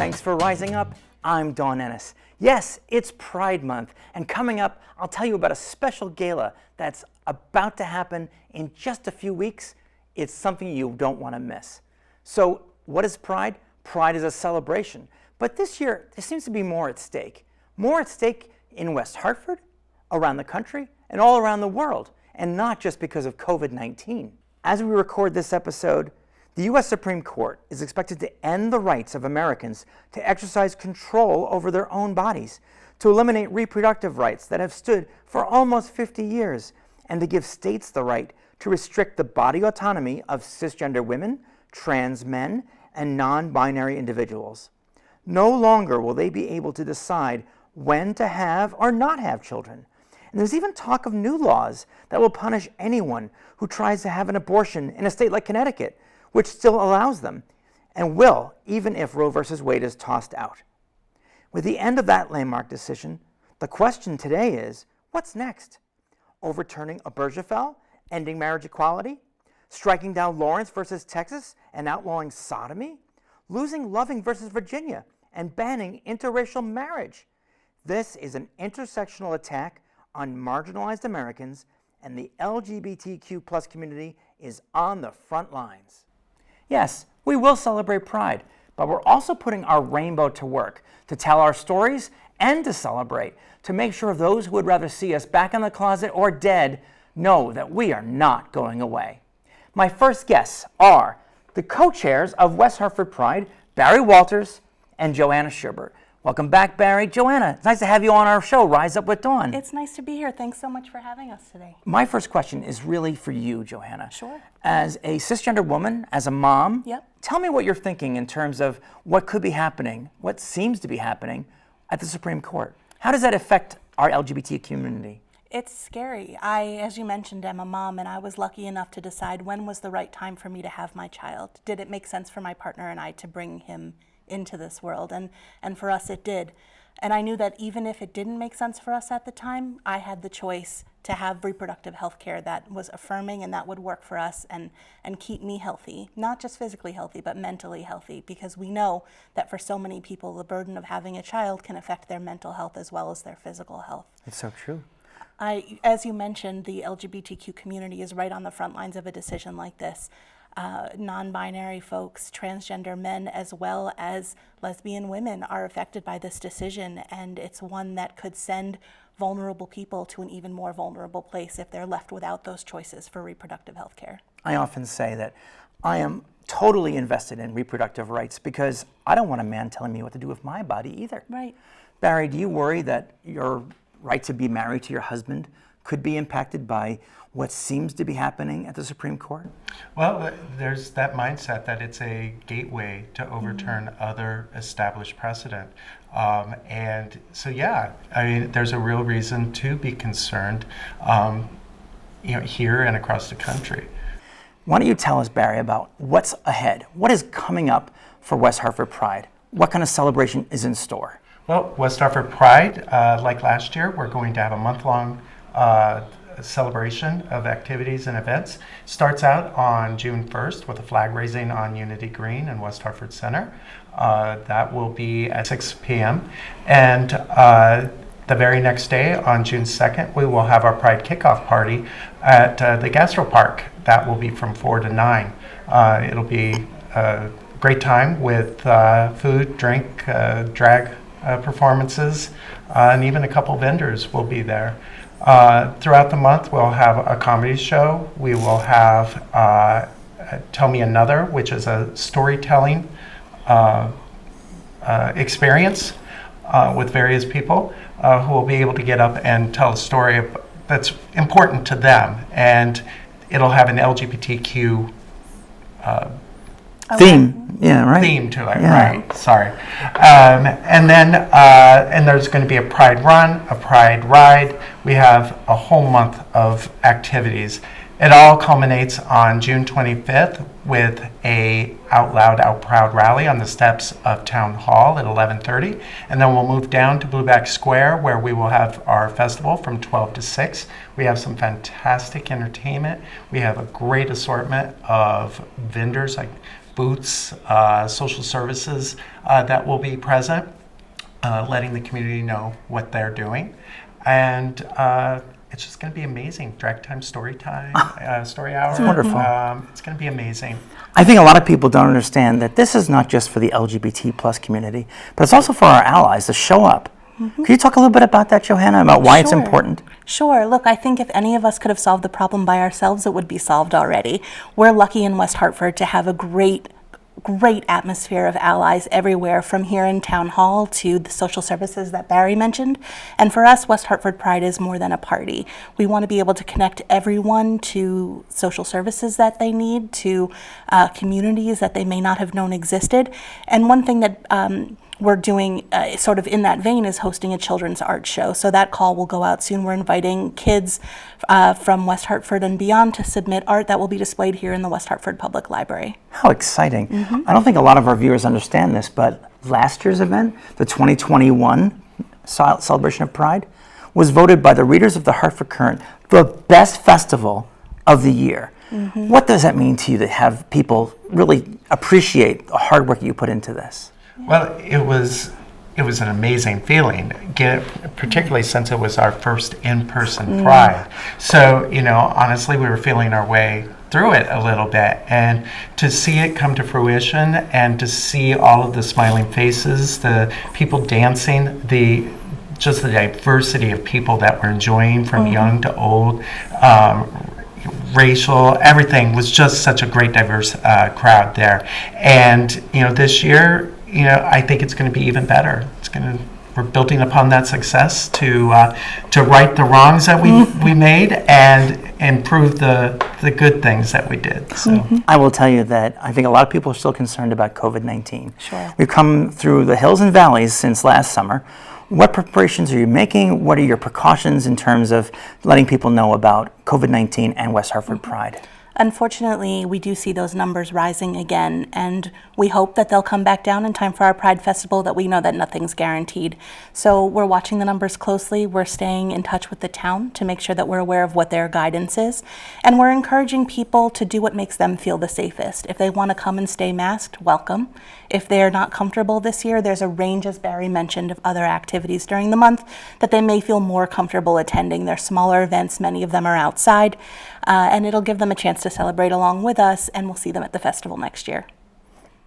Thanks for rising up. I'm Don Ennis. Yes, it's Pride Month, and coming up, I'll tell you about a special gala that's about to happen in just a few weeks. It's something you don't want to miss. So, what is Pride? Pride is a celebration, but this year there seems to be more at stake. More at stake in West Hartford, around the country, and all around the world, and not just because of COVID-19. As we record this episode, the U.S. Supreme Court is expected to end the rights of Americans to exercise control over their own bodies, to eliminate reproductive rights that have stood for almost 50 years, and to give states the right to restrict the body autonomy of cisgender women, trans men, and non-binary individuals. No longer will they be able to decide when to have or not have children. And there's even talk of new laws that will punish anyone who tries to have an abortion in a state like Connecticut, which still allows them, and will, even if Roe v. Wade is tossed out. With the end of that landmark decision, the question today is, what's next? Overturning Obergefell, ending marriage equality, striking down Lawrence versus Texas and outlawing sodomy, losing Loving versus Virginia, and banning interracial marriage. This is an intersectional attack on marginalized Americans, and the LGBTQ plus community is on the front lines. Yes, we will celebrate Pride, but we're also putting our rainbow to work to tell our stories and to celebrate, to make sure those who would rather see us back in the closet or dead know that we are not going away. My first guests are the co-chairs of West Hartford Pride, Barry Walters and Joanna Schubert. Welcome back, Barry. Joanna, it's nice to have you on our show, Rise Up with Dawn. It's nice to be here. Thanks so much for having us today. My first question is really for you, Joanna. Sure. As a cisgender woman, as a mom, Yep. Tell me what you're thinking in terms of what could be happening, what seems to be happening at the Supreme Court. How does that affect our LGBT community? It's scary. I, as you mentioned, am a mom, and I was lucky enough to decide when was the right time for me to have my child. Did it make sense for my partner and I to bring him into this world? And for us, it did. And I knew that even if it didn't make sense for us at the time, I had the choice to have reproductive health care that was affirming and that would work for us and keep me healthy, not just physically healthy, but mentally healthy, because we know that for so many people, the burden of having a child can affect their mental health as well as their physical health. It's so true. As you mentioned, the LGBTQ community is right on the front lines of a decision like this. Non-binary folks, transgender men, as well as lesbian women are affected by this decision, and it's one that could send vulnerable people to an even more vulnerable place if they're left without those choices for reproductive health care. I often say that I am totally invested in reproductive rights because I don't want a man telling me what to do with my body either. Right. Barry, do you worry that your right to be married to your husband could be impacted by what seems to be happening at the Supreme Court? Well, there's that mindset that it's a gateway to overturn other established precedent. And so, yeah, I mean, there's a real reason to be concerned, here and across the country. Why don't you tell us, Barry, about what's ahead? What is coming up for West Hartford Pride? What kind of celebration is in store? Well, West Hartford Pride, like last year, we're going to have a month-long celebration of activities and events. Starts out on June 1st with a flag raising on Unity Green in West Hartford Center. That will be at 6 p.m. And the very next day, on June 2nd, we will have our Pride kickoff party at the Gastro Park. That will be from 4 to 9. It'll be a great time with food, drink, drag performances, and even a couple vendors will be there. Throughout the month, we'll have a comedy show. We will have Tell Me Another, which is a storytelling experience with various people who will be able to get up and tell a story that's important to them. And it'll have an LGBTQ theme. Yeah, right. Theme to it, Yeah. right? Sorry. And then and there's going to be a Pride Run, a Pride Ride. We have a whole month of activities. It all culminates on June 25th with a Out Loud, Out Proud rally on the steps of Town Hall at 11:30. And then we'll move down to Blueback Square, where we will have our festival from 12 to 6. We have some fantastic entertainment. We have a great assortment of vendors like booths, social services that will be present, letting the community know what they're doing. And it's just going to be amazing. Drag time, story time, story hour. That's wonderful. It's going to be amazing. I think a lot of people don't understand that this is not just for the LGBT plus community, but it's also for our allies to show up. Can you talk a little bit about that, Johanna, about why it's important? Sure. Look, I think if any of us could have solved the problem by ourselves, it would be solved already. We're lucky in West Hartford to have a great atmosphere of allies everywhere, from here in Town Hall to the social services that Barry mentioned. And for us, West Hartford Pride is more than a party. We want to be able to connect everyone to social services that they need, to communities that they may not have known existed. And one thing that we're doing sort of in that vein is hosting a children's art show. So that call will go out soon. We're inviting kids from West Hartford and beyond to submit art that will be displayed here in the West Hartford Public Library. How exciting. I don't think a lot of our viewers understand this, but last year's event, the 2021 Celebration of Pride, was voted by the readers of the Hartford Courant the best festival of the year. What does that mean to you to have people really appreciate the hard work you put into this? Well, it was an amazing feeling, particularly since it was our first in-person Pride. So, honestly, we were feeling our way through it a little bit, and to see it come to fruition and to see all of the smiling faces, the people dancing, just the diversity of people that were enjoying, from young to old, racial, everything was just such a great diverse crowd there. And this year, I think it's going to be even better. We're building upon that success to right the wrongs that we made and improve the good things that we did. So I will tell you that I think a lot of people are still concerned about COVID-19. Sure. We've come through the hills and valleys since last summer. What preparations are you making? What are your precautions in terms of letting people know about COVID-19 and West Hartford Pride? Unfortunately, we do see those numbers rising again, and we hope that they'll come back down in time for our Pride Festival, that we know that nothing's guaranteed. So we're watching the numbers closely. We're staying in touch with the town to make sure that we're aware of what their guidance is. And we're encouraging people to do what makes them feel the safest. If they want to come and stay masked, welcome. If they're not comfortable this year, there's a range, as Barry mentioned, of other activities during the month that they may feel more comfortable attending. They're smaller events, many of them are outside, and it'll give them a chance to celebrate along with us, and we'll see them at the festival next year.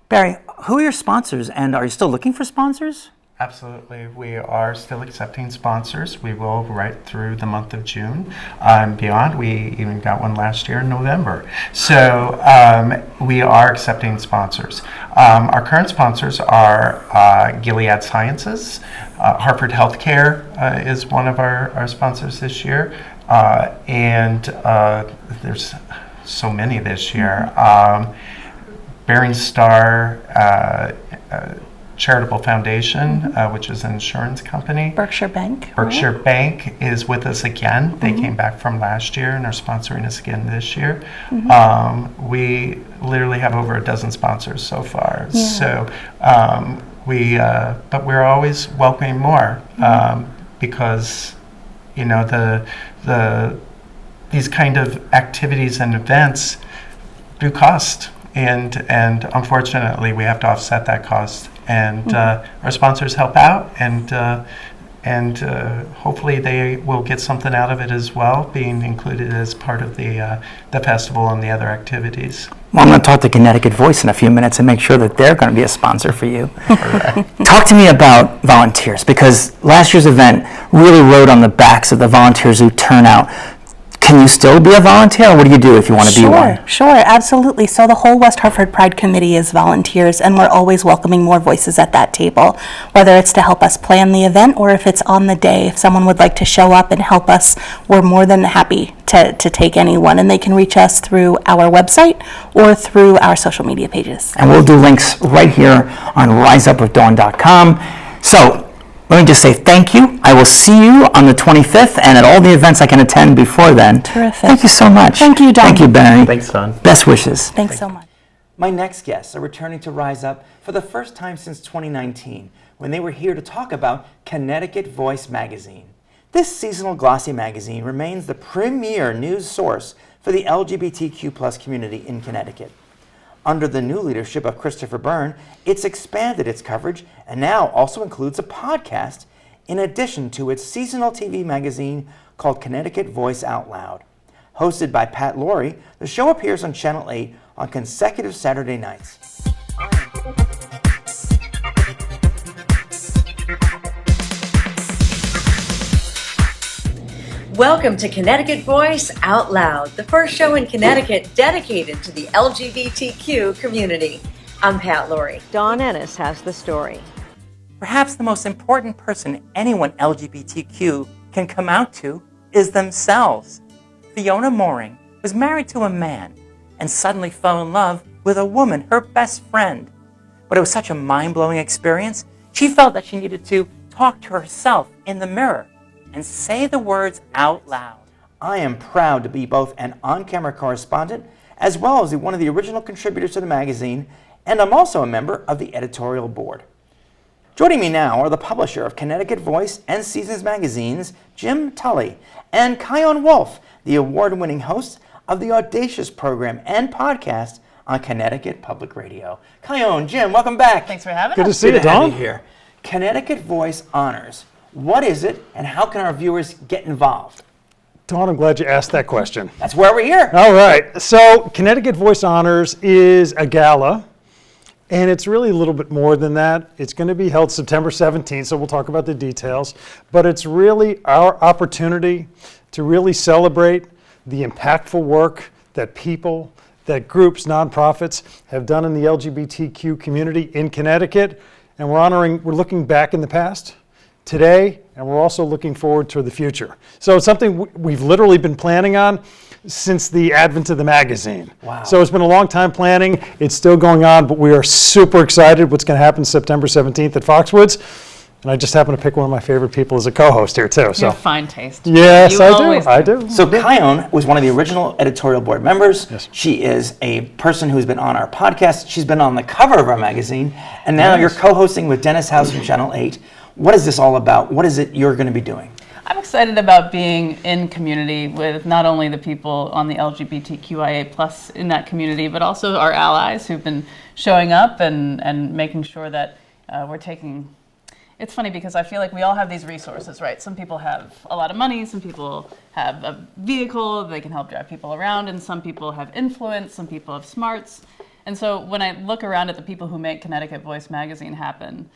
Barry, who are your sponsors, and are you still looking for sponsors? Absolutely. We are still accepting sponsors. We will right through the month of June and beyond. We even got one last year in November. So we are accepting sponsors. Our current sponsors are Gilead Sciences. Hartford Healthcare is one of our sponsors this year. And there's so many this year. Bearing Star Charitable Foundation, which is an insurance company. Berkshire Bank. Berkshire Bank is with us again. They came back from last year and are sponsoring us again this year. We literally have over a dozen sponsors so far. Yeah. So but we're always welcoming more because these kind of activities and events do cost, and unfortunately we have to offset that cost. And our sponsors help out, and hopefully they will get something out of it as well, being included as part of the festival and the other activities. Well, I'm going to talk to Connecticut Voice in a few minutes and make sure that they're going to be a sponsor for you. Talk to me about volunteers, because last year's event really rode on the backs of the volunteers who turn out. Can you still be a volunteer, or what do you do if you want to be one? Sure, absolutely. So the whole West Hartford Pride Committee is volunteers, and we're always welcoming more voices at that table, whether it's to help us plan the event or if it's on the day. If someone would like to show up and help us, we're more than happy to take anyone, and they can reach us through our website or through our social media pages. And we'll do links right here on RiseUpWithDawn.com. So let me just say thank you. I will see you on the 25th and at all the events I can attend before then. Terrific. Thank you so much. Thank you, Don. Thank you, Barry. Thanks, Don. Best wishes. Thanks so much. My next guests are returning to Rise Up for the first time since 2019, when they were here to talk about Connecticut Voice magazine. This seasonal glossy magazine remains the premier news source for the LGBTQ plus community in Connecticut. Under the new leadership of Christopher Byrne, it's expanded its coverage and now also includes a podcast in addition to its seasonal TV magazine called Connecticut Voice Out Loud. Hosted by Pat Lorre, the show appears on Channel 8 on consecutive Saturday nights. Welcome to Connecticut Voice Out Loud, the first show in Connecticut dedicated to the LGBTQ community. I'm Pat Lorre. Dawn Ennis has the story. Perhaps the most important person anyone LGBTQ can come out to is themselves. Fiona Mooring was married to a man and suddenly fell in love with a woman, her best friend. But it was such a mind-blowing experience, she felt that she needed to talk to herself in the mirror and say the words out loud. I am proud to be both an on-camera correspondent as well as one of the original contributors to the magazine, and I'm also a member of the editorial board. Joining me now are the publisher of Connecticut Voice and Seasons magazines, Jim Tully, and Chion Wolf, the award-winning host of the Audacious program and podcast on Connecticut Public Radio. Chion, Jim, welcome back. Thanks for having us. Good to see you, Don. Here. Connecticut Voice Honors. What is it, and how can our viewers get involved? Don, I'm glad you asked that question. That's where we're here. All right. So Connecticut Voice Honors is a gala, and it's really a little bit more than that. It's going to be held September 17th, so we'll talk about the details. But it's really our opportunity to really celebrate the impactful work that people, that groups, nonprofits have done in the LGBTQ community in Connecticut. And we're looking back in the past, today, and we're also looking forward to the future. So it's something we've literally been planning on since the advent of the magazine. Wow. So it's been a long time planning. It's still going on, but we are super excited what's going to happen September 17th at Foxwoods. And I just happen to pick one of my favorite people as a co-host here too. You have fine taste. Yes, You always I do. So Chion was one of the original editorial board members. Yes. She is a person who's been on our podcast. She's been on the cover of our magazine. And now you're co-hosting with Dennis House from Channel 8. What is this all about? What is it you're going to be doing? I'm excited about being in community with not only the people on the LGBTQIA plus in that community, but also our allies who've been showing up and making sure that we're taking. It's funny because I feel like we all have these resources, right? Some people have a lot of money, some people have a vehicle, they can help drive people around, and some people have influence, some people have smarts. And so when I look around at the people who make Connecticut Voice magazine happen,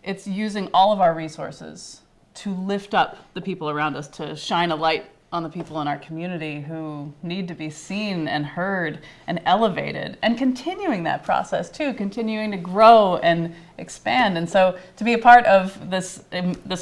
it's using all of our resources to lift up the people around us, to shine a light on the people in our community who need to be seen and heard and elevated, and continuing that process too, continuing to grow and expand. And so to be a part of this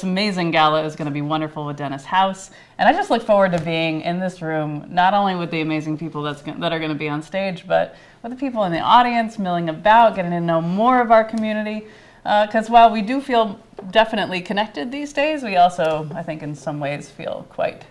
amazing gala is going to be wonderful with Dennis House. And I just look forward to being in this room, not only with the amazing people that are going to be on stage, but with the people in the audience, milling about, getting to know more of our community. Because while we do feel definitely connected these days, we also, I think, in some ways feel quite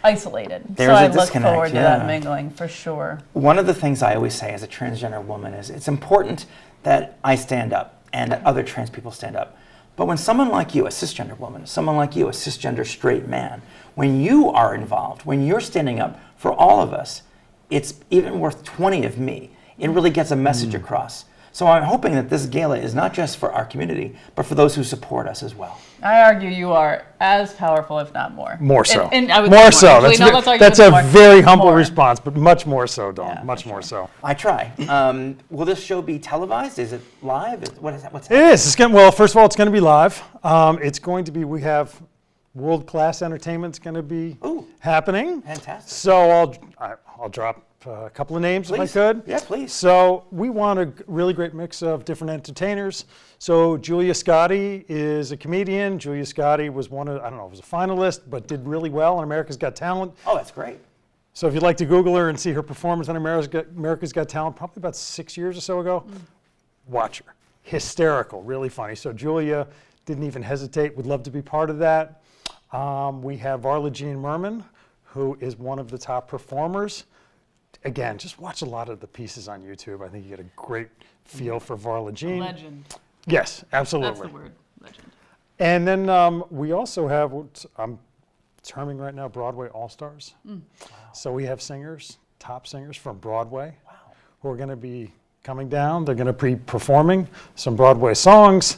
isolated. There's so a I look disconnect, forward to yeah. that mingling for sure. One of the things I always say as a transgender woman is it's important that I stand up and that other trans people stand up. But when someone like you, a cisgender woman, someone like you, a cisgender straight man, when you are involved, when you're standing up for all of us, it's even worth 20 of me. It really gets a message across. So I'm hoping that this gala is not just for our community, but for those who support us as well. I argue you are as powerful, if not more. More so. I would More say so. Actually, no, let's argue That's with a more. very humble More. response, but much more so, Dawn. Yeah, much for more sure. so. I try. Will this show be televised? Is it live? What is that? What's It is. Well, first of all, it's going to be live. It's going to be, we have world-class entertainment's going to be happening. Fantastic. So I'll drop a couple of names Please. if I could. Yeah, please. So we want a really great mix of different entertainers. So Julia Scotti is a comedian. Julia Scotti was was a finalist, but did really well on America's Got Talent. Oh, that's great. So if you'd like to Google her and see her performance on America's Got Talent, probably about 6 years or so ago, watch her. Hysterical, really funny. So Julia didn't even hesitate, would love to be part of that. We have Varla Jean Merman, who is one of the top performers. Again, just watch a lot of the pieces on YouTube. I think you get a great feel for Varla Jean. Legend. Yes, absolutely. That's the word, legend. And then we also have what I'm terming right now Broadway All-Stars. Wow. So we have singers, top singers from Broadway, who are going to be coming down. They're going to be performing some Broadway songs.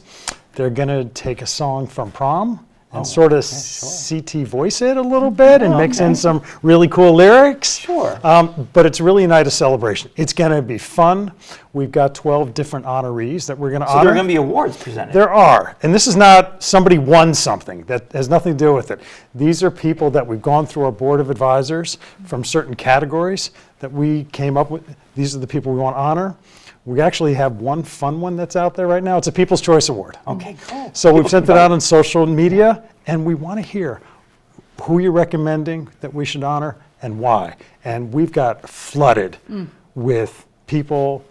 They're going to take a song from prom and sort of CT voice it a little bit and mix in some really cool lyrics. Sure. But it's really a night of celebration. It's going to be fun. We've got 12 different honorees that we're going to honor. So there are going to be awards presented. There are. And this is not somebody won something. That has nothing to do with it. These are people that we've gone through our board of advisors from certain categories that we came up with. These are the people we want to honor. We actually have one fun one that's out there right now. It's a People's Choice Award. Okay, cool. So we've sent it out on social media, and we want to hear who you're recommending that we should honor and why. And we've got flooded with people,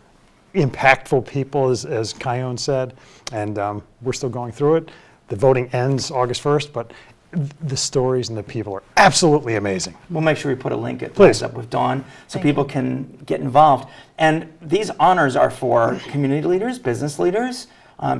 impactful people, as Chion said, and we're still going through it. The voting ends August 1st, but the stories and the people are absolutely amazing. We'll make sure we put a link at Please. RiseUP with Dawn so people can get involved. And these honors are for community leaders, business leaders,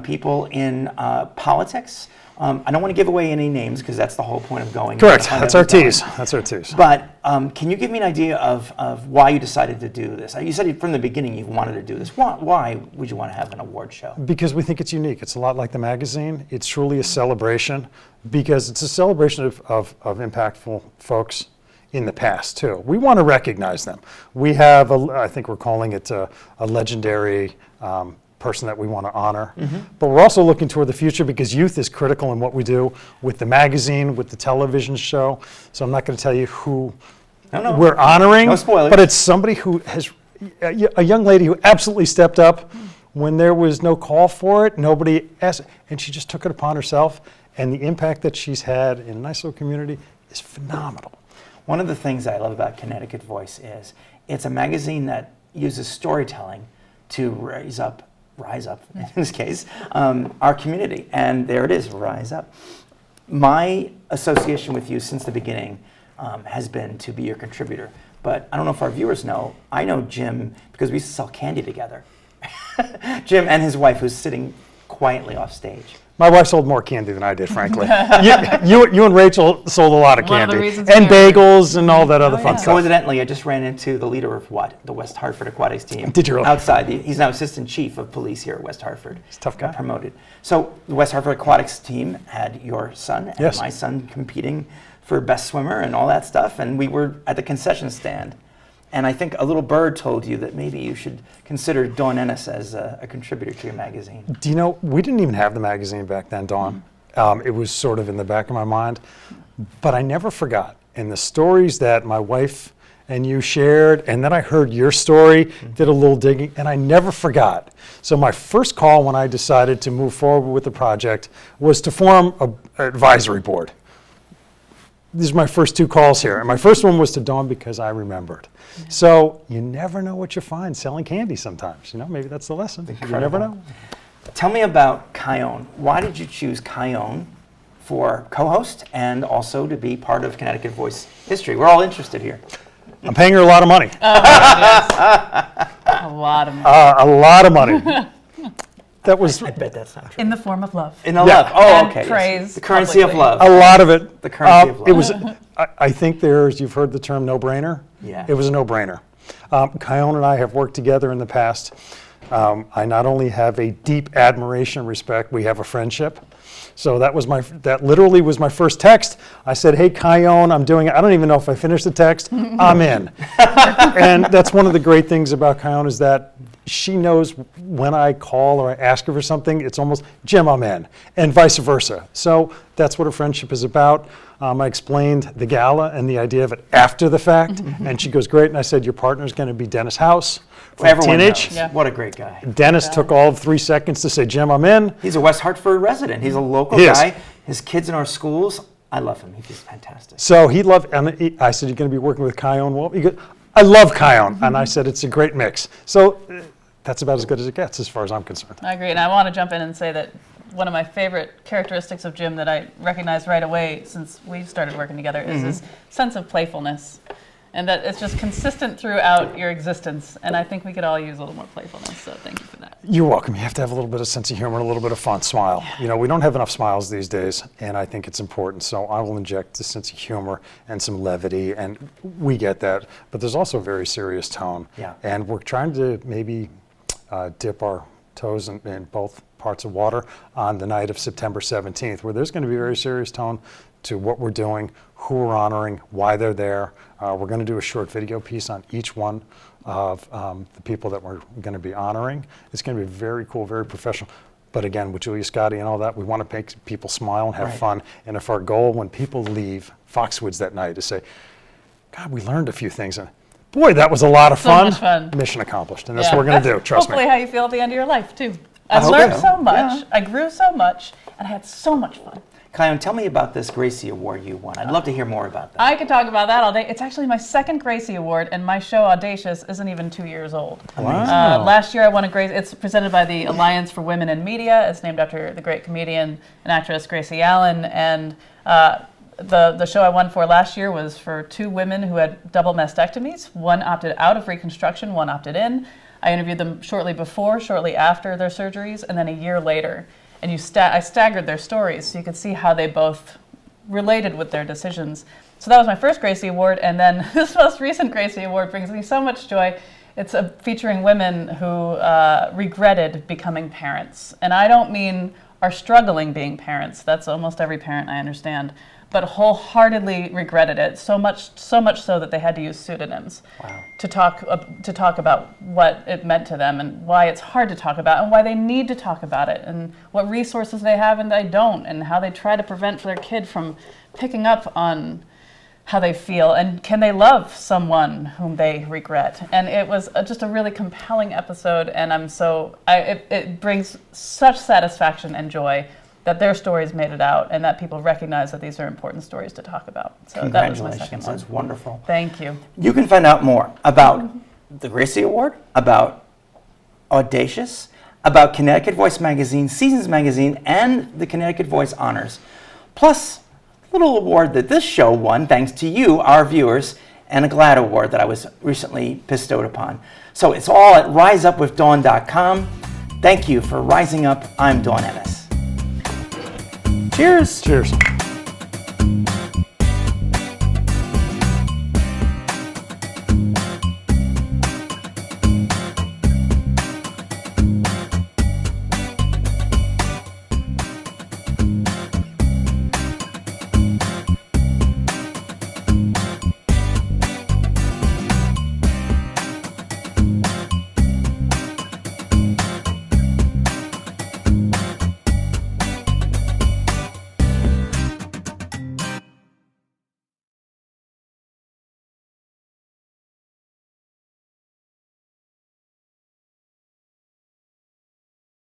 people in politics. I don't want to give away any names because that's the whole point of going. Correct. That's our tease. That's our tease. But can you give me an idea of why you decided to do this? You said from the beginning you wanted to do this. Why would you want to have an award show? Because we think it's unique. It's a lot like the magazine. It's truly a celebration because it's a celebration of impactful folks in the past too. We want to recognize them. We have, I think we're calling it a legendary person that we want to honor. But we're also looking toward the future because youth is critical in what we do with the magazine, with the television show. So I'm not going to tell you who we're honoring. No spoilers. But it's somebody who has, a young lady who absolutely stepped up when there was no call for it, nobody asked, and she just took it upon herself. And the impact that she's had in a nice little community is phenomenal. One of the things I love about Connecticut Voice is it's a magazine that uses storytelling to rise up in this case, our community. And there it is, Rise Up. My association with you since the beginning has been to be your contributor. But I don't know if our viewers know, I know Jim because we used to sell candy together. Jim and his wife, who's sitting quietly off stage. My wife sold more candy than I did, frankly. you and Rachel sold a lot of One of candy. the reasons And we are- bagels and all that other fun stuff. Coincidentally, I just ran into the leader of the West Hartford Aquatics team. Did you really? Outside. He's now assistant chief of police here at West Hartford. He's a tough guy. Got promoted. So the West Hartford Aquatics team had your son and Yes. my son competing for best swimmer and all that stuff. And we were at the concession stand. And I think a little bird told you that maybe you should consider Dawn Ennis as a contributor to your magazine. Do you know, we didn't even have the magazine back then, Dawn. It was sort of in the back of my mind. But I never forgot. And the stories that my wife and you shared, and then I heard your story, did a little digging, and I never forgot. So my first call when I decided to move forward with the project was to form an advisory board. These are my first two calls here. And my first one was to Dawn because I remembered. So you never know what you find selling candy sometimes. You know, maybe that's the lesson. You never know. Tell me about Chion. Why did you choose Chion for co-host and also to be part of Connecticut Voice history? We're all interested here. I'm paying her a lot of money. A lot of money. A lot of money. That was I bet that's not true. In the form of love. In the Yeah. love. Oh, And okay. yes. praise The currency of publicly. love. a lot of it. The currency of love. It was. I think you've heard the term no-brainer. Yeah. It was a no-brainer. Chion and I have worked together in the past. I not only have a deep admiration and respect, we have a friendship. So that literally was my first text. I said, "Hey, Chion, I'm doing it." I don't even know if I finished the text. I'm in. And that's one of the great things about Chion is that she knows when I call or I ask her for something, it's almost, "Jim, I'm in," and vice versa. So that's what a friendship is about. I explained the gala and the idea of it after the fact, and she goes, "Great." And I said, "Your partner's going to be Dennis House from Everyone Teenage." knows. Yeah. What a great guy. Dennis took all of 3 seconds to say, "Jim, I'm in." He's a West Hartford resident. He's a local He is. guy. His kids in our schools, I love him. He's fantastic. So he loved, and I said, "You're going to be working with Chion Wolf?" He goes, "I love Chion." And I said, "It's a great mix." So that's about as good as it gets as far as I'm concerned. I agree, and I want to jump in and say that one of my favorite characteristics of Jim that I recognized right away since we started working together is his sense of playfulness. And that it's just consistent throughout your existence. And I think we could all use a little more playfulness, so thank you for that. You're welcome. You have to have a little bit of sense of humor and a little bit of fun, smile. You know, we don't have enough smiles these days, and I think it's important. So I will inject a sense of humor and some levity, and we get that. But there's also a very serious tone. Yeah. And we're trying to maybe dip our toes in both parts of water on the night of September 17th, where there's going to be a very serious tone to what we're doing, who we're honoring, why they're there. We're going to do a short video piece on each one of the people that we're going to be honoring. It's going to be very cool, very professional. But again, with Julia Scotti and all that, we want to make people smile and have fun. And if our goal when people leave Foxwoods that night is say, God, we learned a few things. And boy, that was a lot of fun. Much fun. Mission accomplished. And that's what we're going to do, trust me. Hopefully how you feel at the end of your life, too. I hope learned so. so much, I grew so much, and I had so much fun. Chion, tell me about this Gracie Award you won. I'd love to hear more about that. I could talk about that all day. It's actually my second Gracie Award, and my show, Audacious, isn't even 2 years old. Wow. Last year I won a Gracie. It's presented by the Alliance for Women in Media. It's named after the great comedian and actress Gracie Allen, and the show I won for last year was for two women who had double mastectomies. One opted out of reconstruction, one opted in. I interviewed them shortly before, shortly after their surgeries, and then a year later. And I staggered their stories so you could see how they both related with their decisions. So that was my first Gracie Award, and then this most recent Gracie Award brings me so much joy. It's featuring women who regretted becoming parents. And I don't mean are struggling being parents. That's almost every parent, I understand. But wholeheartedly regretted it, so much so that they had to use pseudonyms to talk about what it meant to them and why it's hard to talk about and why they need to talk about it and what resources they have and they don't, and how they try to prevent their kid from picking up on how they feel and can they love someone whom they regret. And it was just a really compelling episode, and it brings such satisfaction and joy that their stories made it out and that people recognize that these are important stories to talk about. So that was my second one. That's wonderful. Thank you. You can find out more about the Gracie Award, about Audacious, about Connecticut Voice Magazine, Seasons Magazine, and the Connecticut Voice Honors. Plus, a little award that this show won thanks to you, our viewers, and a GLAAD award that I was recently bestowed upon. So it's all at riseupwithdawn.com. Thank you for rising up. I'm Dawn Ennis. Cheers. Cheers.